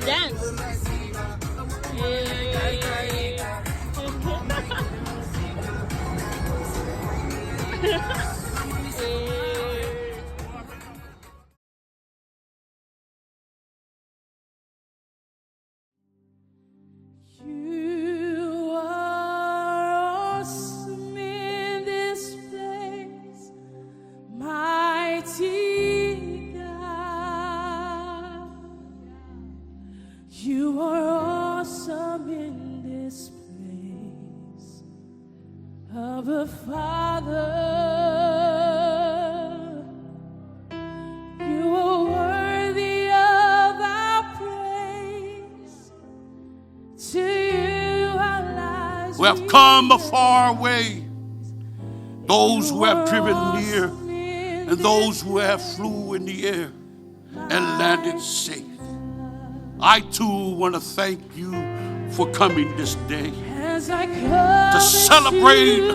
dance. You are awesome in this place, mighty God. You are awesome in this place, Abba Father. You are worthy of our praise. To you our lives who have come a far way, those who have driven near, and those who have flew in the air and landed safe. I too want to thank you for coming this day to celebrate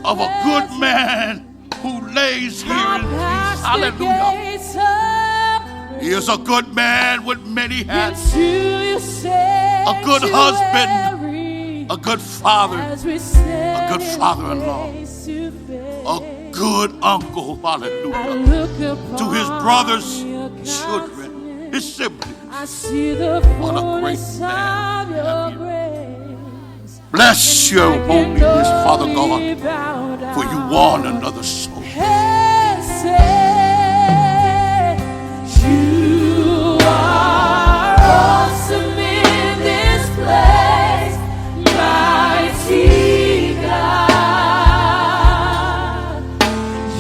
of a good man who lays here in peace. Hallelujah. He is a good man with many hats, a good husband, a good father, a good father-in-law, a good uncle, hallelujah, to his brothers, children, his siblings. What a great man you have here. Bless your holiness, Father God, for you won another soul. You are awesome in this place, mighty God.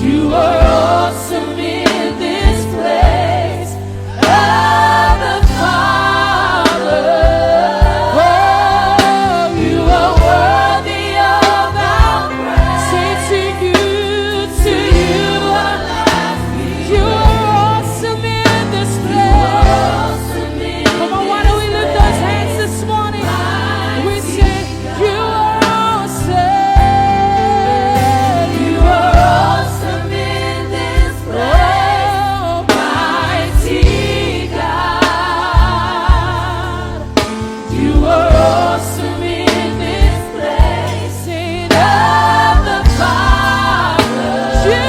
You are awesome in this place, Abba Father. Oh, you are worthy of our praise. Say to you our life. You are awesome in this place. Come on, why don't we lift those hands this morning? We say, you are awesome. You are awesome in this place, mighty God. You are awesome in this place, Saint of the Father. You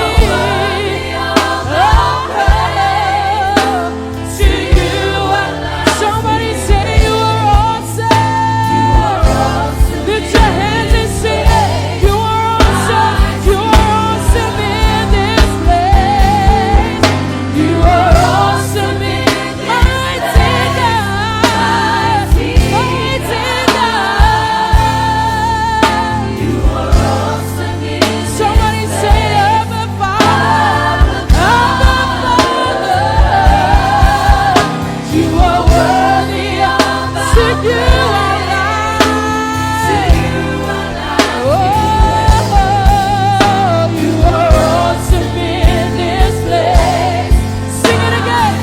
are worthy of our praise. To you, somebody say you are awesome. Lift your hands and sing it. You are awesome. You are awesome in this place. You are awesome in mighty God. Mighty God. You are awesome in somebody say Abba Father. Abba Father. You are worthy of to you our lives. To you our lives. Oh, you are awesome in this place. Sing it again.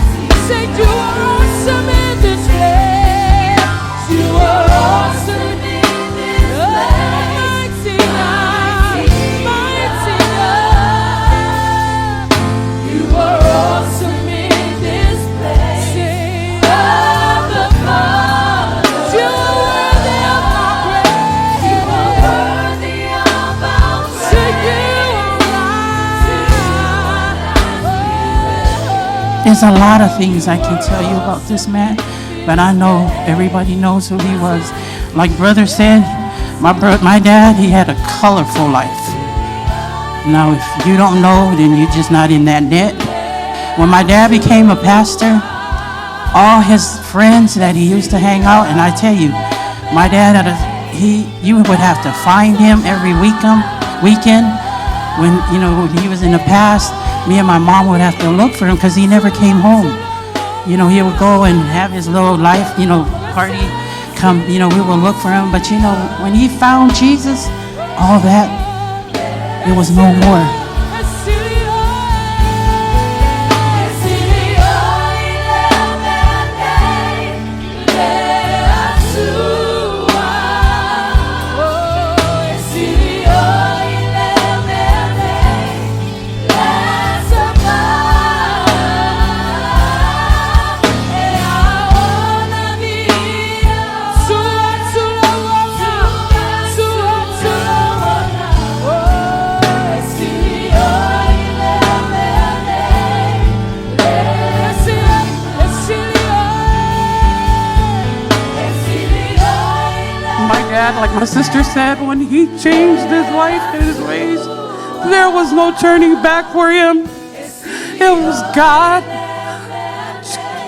Say you are awesome in this place. You are awesome in this place. Mighty God. Mighty God. You are awesome in this place. Say Abba Father. You are worthy of our praise. You are worthy of our praise. To you our lives. There's a lot of things I can tell you about this man, but I know everybody knows who he was. Like brother said, my dad, he had a colorful life. Now, if you don't know, then you're just not in that net. When my dad became a pastor, all his friends that he used to hang out, and I tell you, my dad you would have to find him every weekend. When when he was in the past, me and my mom would have to look for him because he never came home. He would go and have his little life, party. Come, we would look for him. But when he found Jesus, all that, it was no more. dad, like my sister said, when he changed his life and his ways, there was no turning back for him. It was God.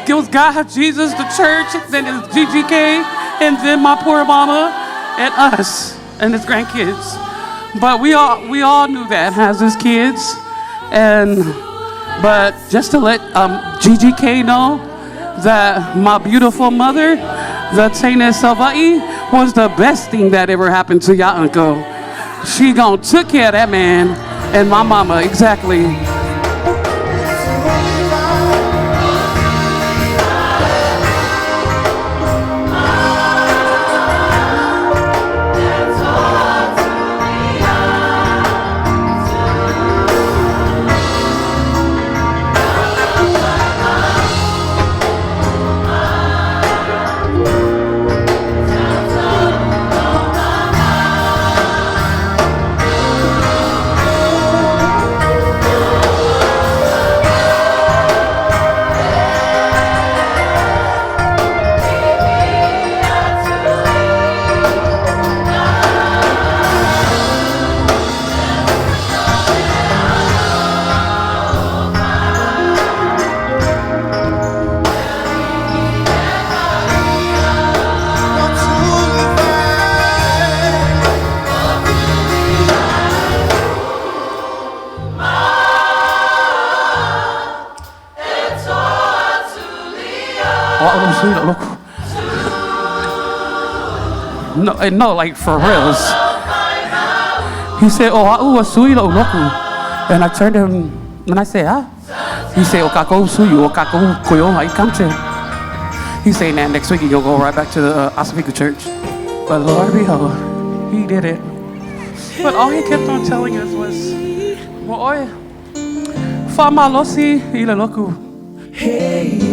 It was God, Jesus, the church, then it was GGK, and then my poor mama, and us, and his grandkids. But we all knew that as his kids. But just to let GGK know that my beautiful mother, the Taina Salvai, was the best thing that ever happened to your uncle. She gonna took care of that man and my mama, exactly. No, like for reals. He said, "Oh, sui lo loku," and I turned to him and I said, "Ah." He said, "O kako sui, o kako koyo hai kamche." He's saying that next week he'll go right back to the Asafika church. But Lord behold, he did it. But all he kept on telling us was, "Oi, fa malosi ila loku." Hey.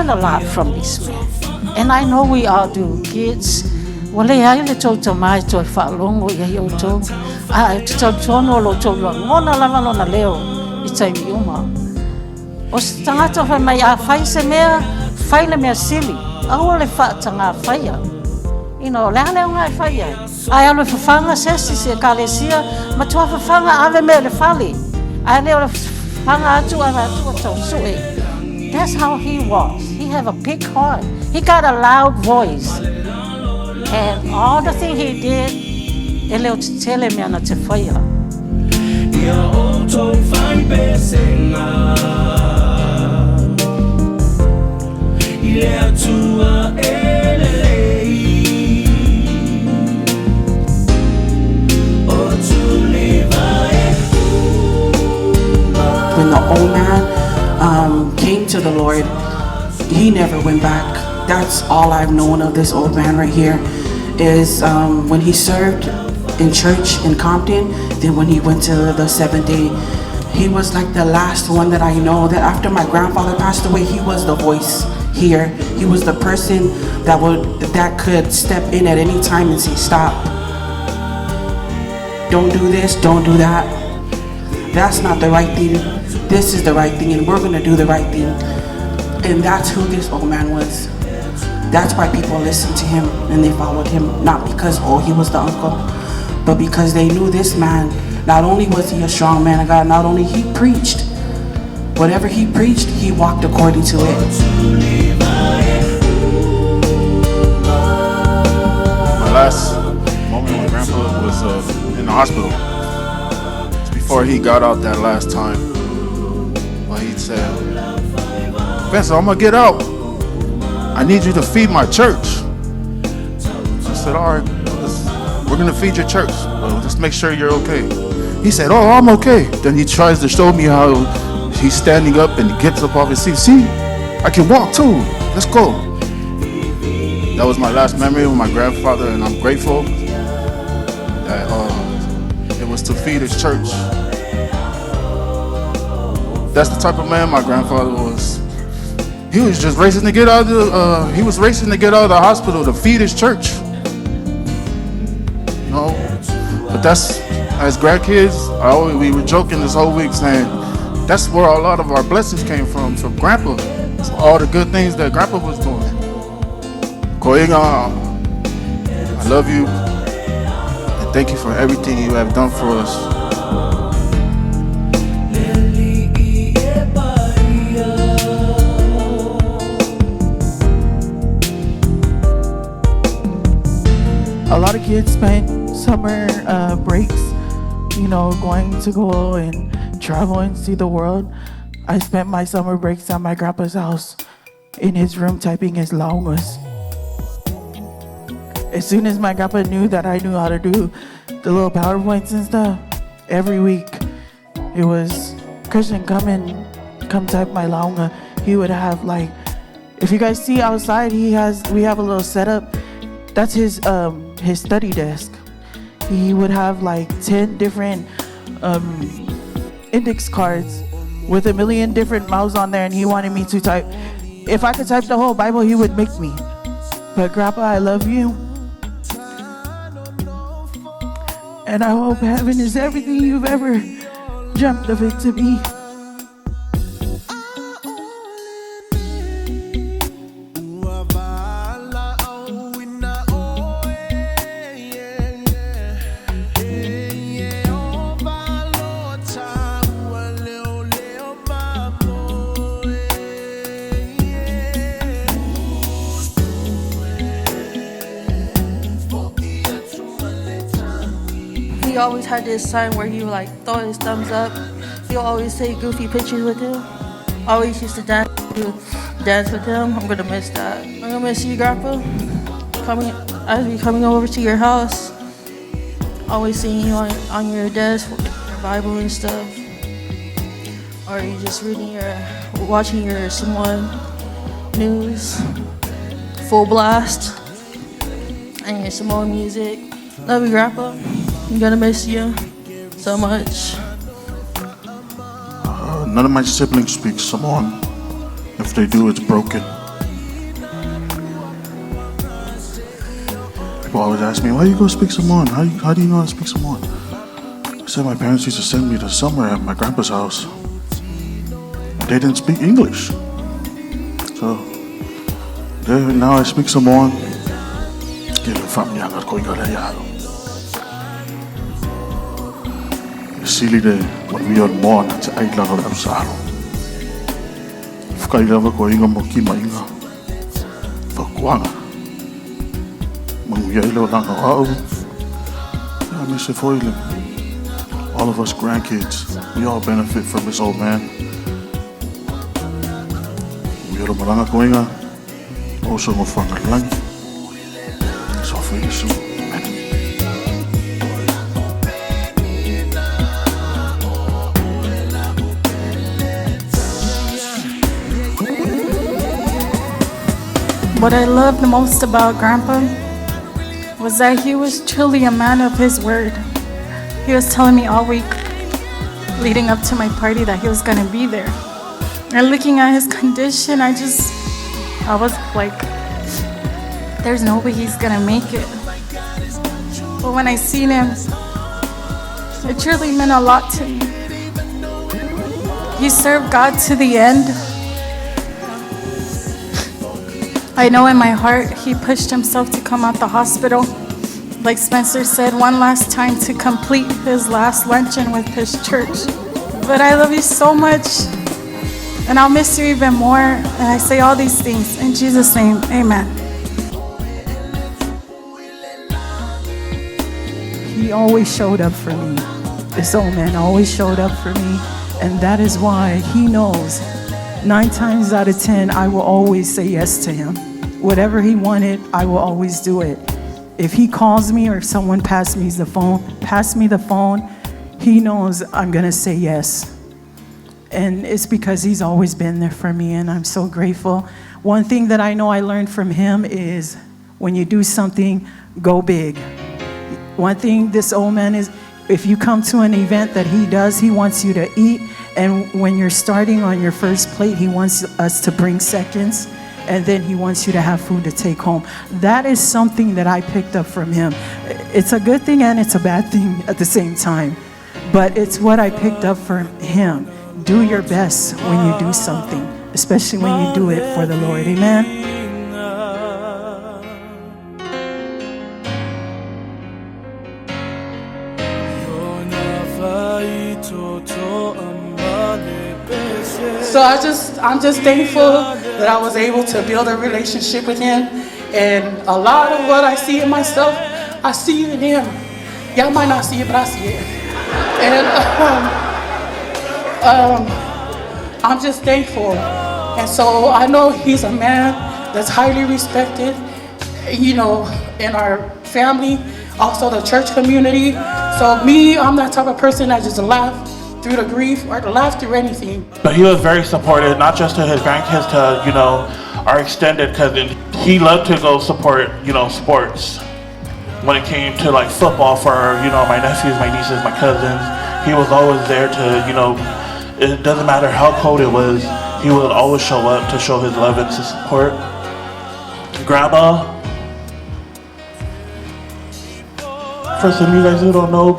A lot from this man, and I know we all do. Kids, wale ai le tau tamai toi whaalongo i ai o tau. Te tau tono lo tau lo ngona langa lona leo I taimi uma. O se tangata whai mai a whai se mea, whai le mea sili. Aua le whaatanga whaia. Ino, lea leo ngai whaia. Ai alo whawhanga sesi se kalesia, ma tua whawhanga ave mea le whali. Ai leo le whawhanga atu a tau sui. That's how he was. He had a big heart. He got a loud voice. And all the thing he did, ele o te tele mea na te whaia. Ia o tau whai pesenga, I le atua elelei, o tuli to the Lord. He never went back. That's all I've known of this old man right here, is when he served in church in Compton, then when he went to the Seventh Day, he was like the last one that I know that after my grandfather passed away, he was the voice here. He was the person that could step in at any time and say, stop. Don't do this, don't do that. That's not the right thing. This is the right thing, and we're gonna do the right thing. And that's who this old man was. That's why people listened to him and they followed him, not because, oh, he was the uncle, but because they knew this man. Not only was he a strong man of God, not only he preached, whatever he preached, he walked according to it. My last moment with Grandpa was in the hospital. It's before he got out that last time. Well, he said, Vincent, I'm gonna get out. I need you to feed my church. I said, all right, we're gonna feed your church. Well, just make sure you're okay. He said, oh, I'm okay. Then he tries to show me how he's standing up and he gets up off his seat. See, I can walk too. Let's go. That was my last memory with my grandfather, and I'm grateful that it was to feed his church. That's the type of man my grandfather was. He was just racing to get out of the hospital to feed his church. You know, but that's, as grandkids, we were joking this whole week saying that's where a lot of our blessings came from Grandpa. So all the good things that Grandpa was doing. Koinga, I love you, and thank you for everything you have done for us. A lot of kids spent summer breaks, going to go and travel and see the world. I spent my summer breaks at my grandpa's house in his room typing his laungas. As soon as my grandpa knew that I knew how to do the little PowerPoints and stuff, every week it was, Christian, come type my launga. He would have if you guys see outside, we have a little setup. That's his study desk. He would have 10 different index cards with a million different mouths on there, and he wanted me to type. If I could type the whole Bible, he would make me. But Grandpa, I love you. And I hope heaven is everything you've ever dreamt of it to be. He always had this sign where he would throw his thumbs up. He'll always take goofy pictures with him. Always used to dance with him. I'm gonna miss that. I'm gonna miss you, Grandpa. I'll be coming over to your house. Always seeing you on your desk with your Bible and stuff. Or you just watching your Samoan news, full blast, and your Samoan music. Love you, Grandpa. I'm gonna miss you so much. None of my siblings speak Samoan. If they do, it's broken. People always ask me, why do you go speak Samoan? How do you know how to speak Samoan? I said my parents used to send me to summer at my grandpa's house. They didn't speak English. So now I speak Samoan. Sili de manuia moa na te ailano le amsaro. Whakailava ko inga mo ki mainga. Whakuanga. Manuia ilo langa au. I miss it for you. All of us grandkids, we all benefit from this old man. We ilo malanga ko inga. Also mo whangalangi. So for you soon. What I loved most about Grandpa was that he was truly a man of his word. He was telling me all week leading up to my party that he was gonna be there. And looking at his condition, I was like, there's no way he's gonna make it. But when I seen him, it truly meant a lot to me. He served God to the end. I know in my heart he pushed himself to come out the hospital, like Spencer said, one last time to complete his last luncheon with his church. But I love you so much, and I'll miss you even more. And I say all these things in Jesus' name, amen. He always showed up for me. This old man always showed up for me, and that is why he knows 9 times out of 10, I will always say yes to him. Whatever he wanted, I will always do it. If he calls me or if someone passes me the phone, he knows I'm gonna say yes. And it's because he's always been there for me, and I'm so grateful. One thing that I know I learned from him is when you do something, go big. One thing this old man is, if you come to an event that he does, he wants you to eat. And when you're starting on your first plate, he wants us to bring seconds. And then he wants you to have food to take home. That is something that I picked up from him. It's a good thing and it's a bad thing at the same time. But it's what I picked up from him. Do your best when you do something, especially when you do it for the Lord. Amen. So I'm just thankful that I was able to build a relationship with him. And a lot of what I see in myself, I see in him. Y'all might not see it, but I see it. And I'm just thankful. And so I know he's a man that's highly respected, you know, in our family, also the church community. So me, I'm that type of person that just laugh through the grief or to laugh through anything. But he was very supportive, not just to his grandkids, to, you know, our extended cousin. He loved to go support, you know, sports. When it came to like football for, you know, my nephews, my nieces, my cousins, he was always there to, you know, it doesn't matter how cold it was, he would always show up to show his love and to support. Grandma, for some of you guys who don't know,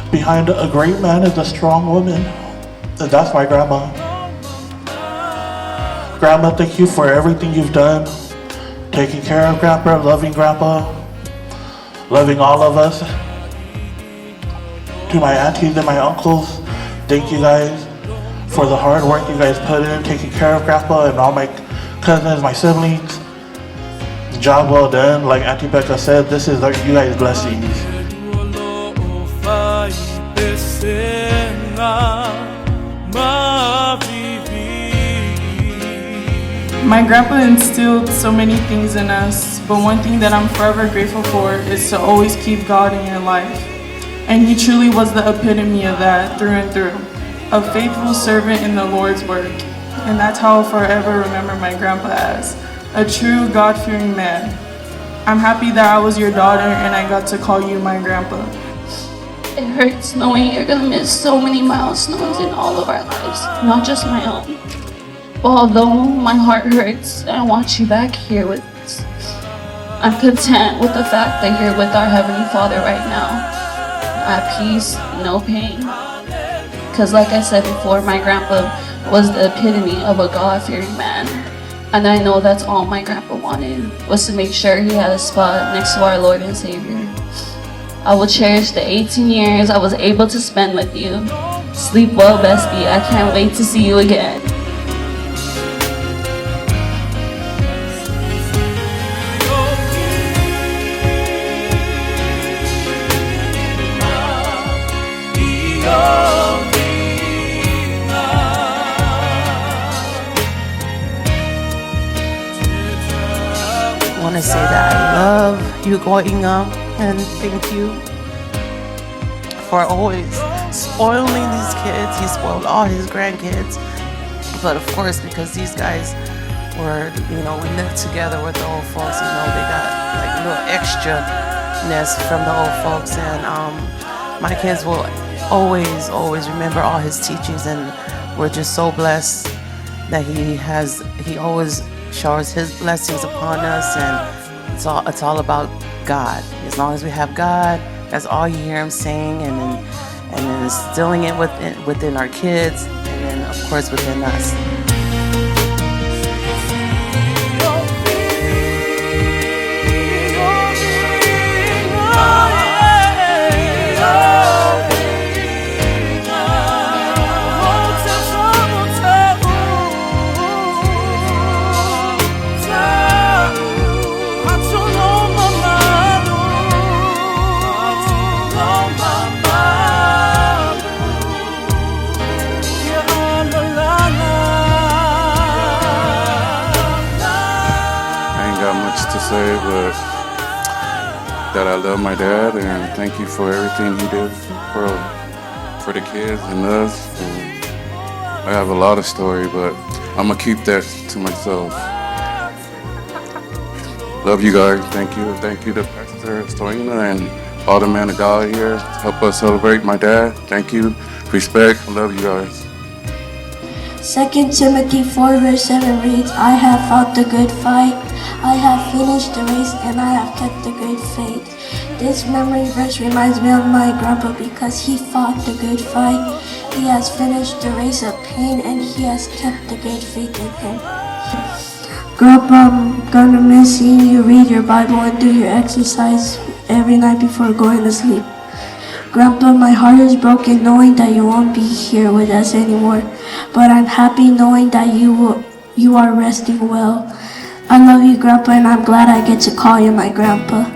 behind a great man is a strong woman. And that's my grandma. Grandma, thank you for everything you've done. Taking care of Grandpa, loving Grandpa, loving all of us. To my aunties and my uncles, thank you guys for the hard work you guys put in, taking care of Grandpa and all my cousins, my siblings. Job well done. Like Auntie Becca said, this is you guys' blessings. My grandpa instilled so many things in us, but one thing that I'm forever grateful for is to always keep God in your life. And he truly was the epitome of that through and through, a faithful servant in the Lord's work. And that's how I'll forever remember my grandpa as, a true God-fearing man. I'm happy that I was your daughter and I got to call you my grandpa. It hurts knowing you're gonna miss so many milestones in all of our lives, not just my own. Although my heart hurts, I want you back here with us. I'm content with the fact that you're with our Heavenly Father right now. At peace, no pain. Because like I said before, my grandpa was the epitome of a God-fearing man. And I know that's all my grandpa wanted, was to make sure he had a spot next to our Lord and Savior. I will cherish the 18 years I was able to spend with you. Sleep well, bestie. I can't wait to see you again. I want to say that I love you growing up, and thank you for always spoiling these kids. He spoiled all his grandkids, but of course, because these guys where, you know, we live together with the old folks. You know, they got like a little extra-ness from the old folks. And my kids will always remember all his teachings, and we're just so blessed that he always showers his blessings upon us. And it's all about God. As long as we have God, that's all you hear him saying, and then instilling it within our kids, and then of course within us. Say, but that I love my dad and thank you for everything he did for the kids and us. And I have a lot of story, but I'm gonna keep that to myself. Love you guys. Thank you to Pastor Storina and all the men of God here to help us celebrate my dad. Thank you. Respect. I love you guys. 2 Timothy 4 verse 7 reads, I have fought the good fight, I have finished the race, and I have kept the good faith. This memory verse reminds me of my grandpa because he fought the good fight. He has finished the race of pain, and he has kept the good faith in him. Grandpa, I'm gonna miss seeing you read your Bible and do your exercise every night before going to sleep. Grandpa, my heart is broken knowing that you won't be here with us anymore, but I'm happy knowing that you are resting well. I love you, Grandpa, and I'm glad I get to call you my grandpa.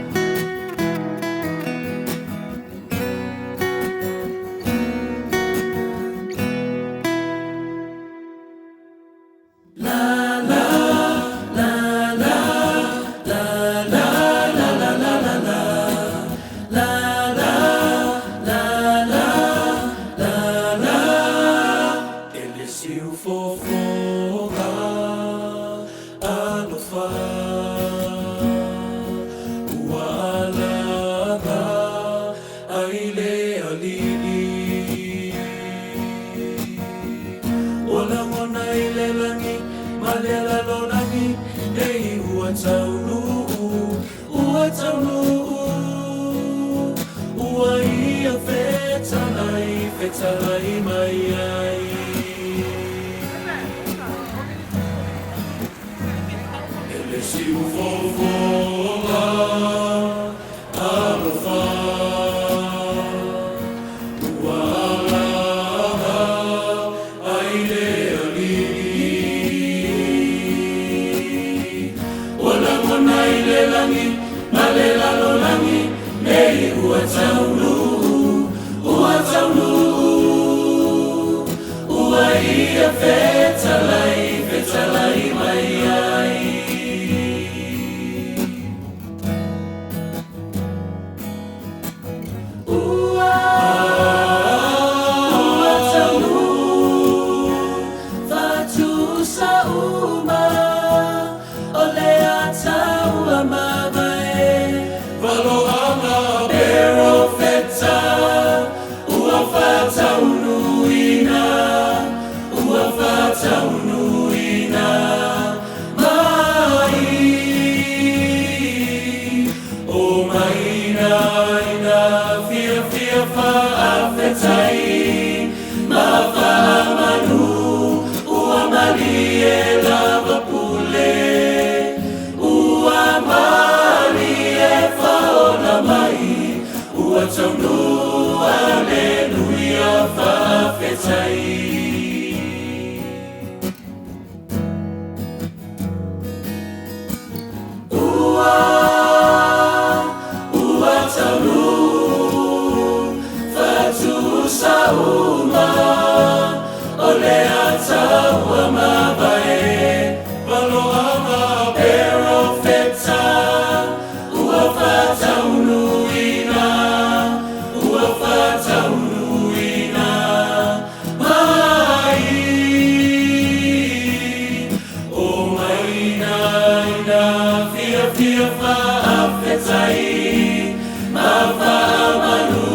Follow Allah, bear of fafetai mavamanu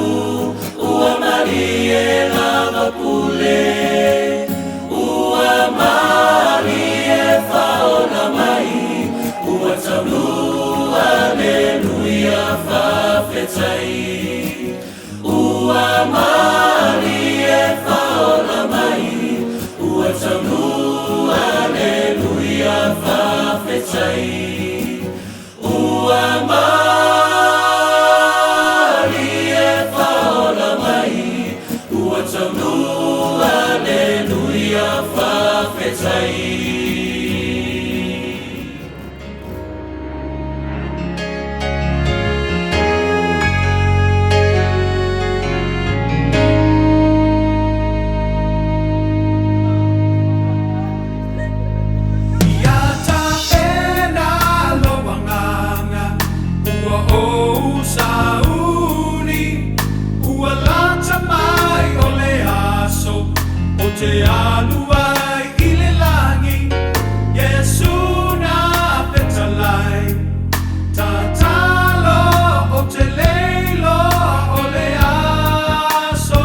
uamalie lava pule uamalie faona mai uataunu aleluia fafetai uamalie faona mai uataunu aleluia fafetai uamalie faona mai uataunu aleluia fafetai. Te aluai ile langi Yesu na petalai Tatalo o te leilo o le aso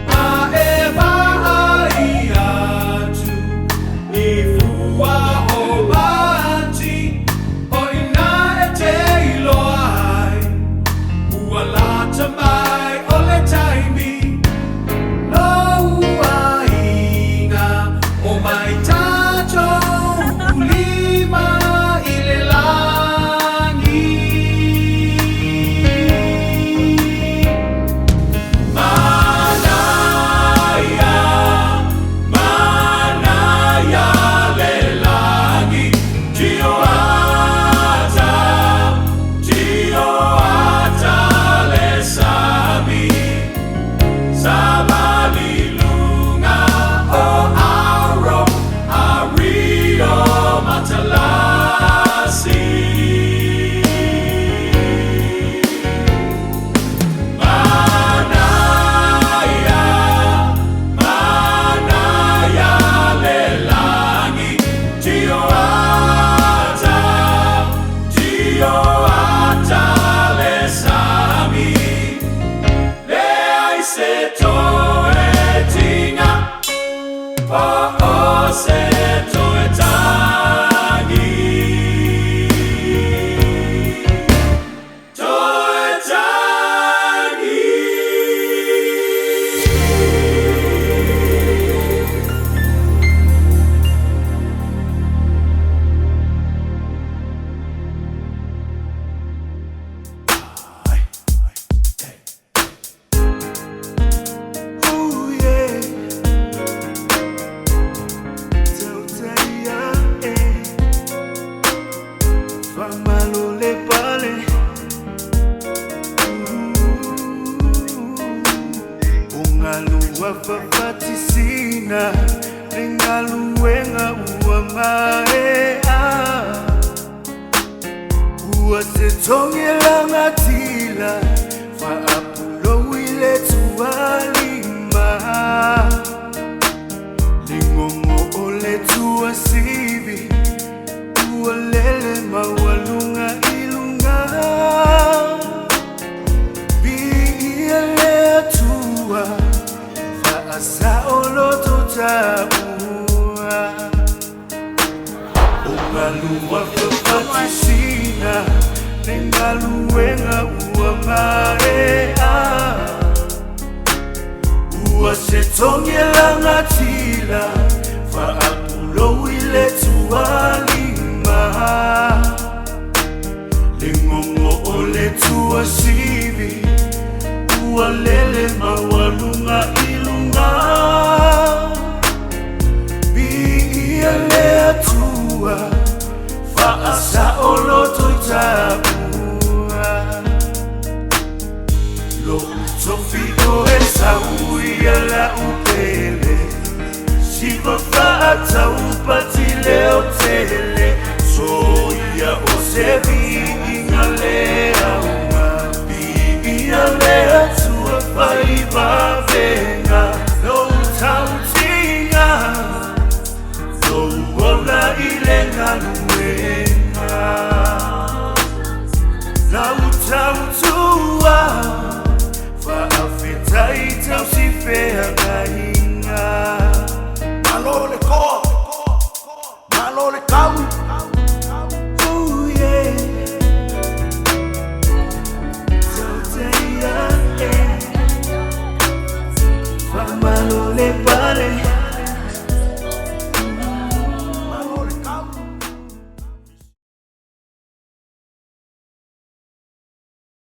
A eva ai atu I fua o bati O ina e te ilo ai Ua lata mai Sifafata upatile otele soya osevi ingalea umabi ingalea tua faiva venga no tautinga no ola le kawi